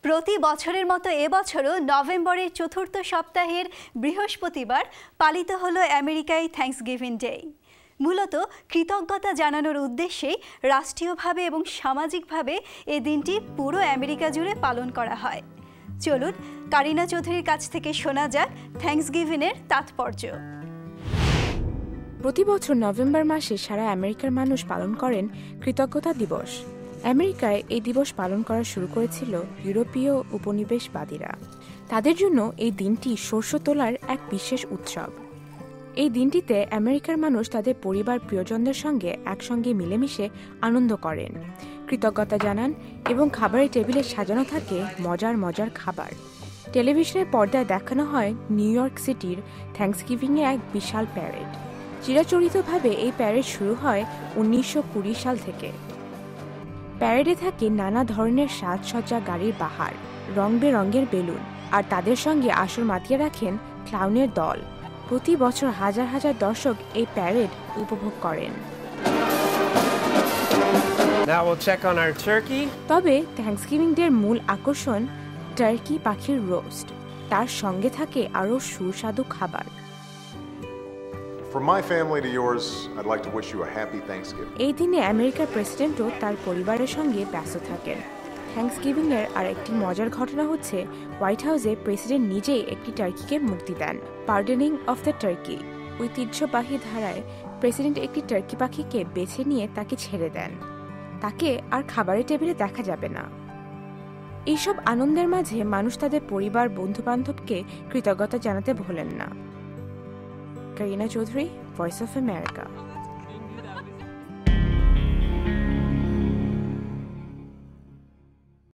প্রতি বছরের মতো এবছরও নভেম্বরের চতুর্থ সপ্তাহের বৃহস্পতিবার পালিত হলো আমেরিকায় থ্যাঙ্কসগিভিং ডে। মূলত কৃতজ্ঞতা জানানোর উদ্দেশ্যেই রাষ্ট্রীয়ভাবে এবং সামাজিকভাবে এই দিনটি পুরো আমেরিকা জুড়ে পালন করা হয়। চলুন কারিনা চৌধুরীর কাছ থেকে শোনা যাক থ্যাঙ্কসগিভিংয়ের তাৎপর্য। প্রতি বছর নভেম্বর মাসে সারা আমেরিকার মানুষ পালন করেন কৃতজ্ঞতা দিবস। আমেরিকায় এই দিবস পালন করা শুরু করেছিল ইউরোপীয় উপনিবেশবাদীরা। তাদের জন্য এই দিনটি শস্য তোলার এক বিশেষ উৎসব। এই দিনটিতে আমেরিকার মানুষ তাদের পরিবার প্রিয়জনদের সঙ্গে একসঙ্গে মিলেমিশে আনন্দ করেন, কৃতজ্ঞতা জানান এবং খাবারের টেবিলে সাজানো থাকে মজার মজার খাবার। টেলিভিশনের পর্দায় দেখানো হয় নিউ ইয়র্ক সিটির থ্যাঙ্কসগিভিংয়ে এক বিশাল প্যারেড। চিরাচরিতভাবে এই প্যারেড শুরু হয় 1920 সাল থেকে। প্যারেডে থাকে নানা ধরনের সাজসজ্জা গাড়ির বাহার, রং বেরঙের বেলুন, আর তাদের সঙ্গে আসর মাতিয়ে রাখেন ক্লাউনের দল। প্রতি বছর হাজার হাজার দর্শক এই প্যারেড উপভোগ করেন। তবে থ্যাঙ্কসগিভিং ডের মূল আকর্ষণ টার্কি পাখির রোস্ট। তার সঙ্গে থাকে আরও সুস্বাদু খাবার। From my family to yours, I'd like to wish you a happy Thanksgiving. এই দিনে আমেরিকার প্রেসিডেন্টও তার পরিবারের সঙ্গে ব্যস্ত থাকেন। থ্যাঙ্কসগিভিং এর আর একটি মজার ঘটনা হচ্ছে হোয়াইট হাউসে প্রেসিডেন্ট নিজেই একটি টার্কিকে মুক্তি দেন। পার্ডনিং অফ দ্য টার্কি ঐতিহ্যবাহী ধারায় প্রেসিডেন্ট একটি টার্কি পাখিকে বেছে নিয়ে তাকে ছেড়ে দেন। তাকে আর খাবারের টেবিলে দেখা যাবে না। এইসব আনন্দের মাঝে মানুষ তাদের পরিবার বন্ধু বান্ধবকে কৃতজ্ঞতা জানাতে ভোলেন না। Kareena Chowdhury, voice of America.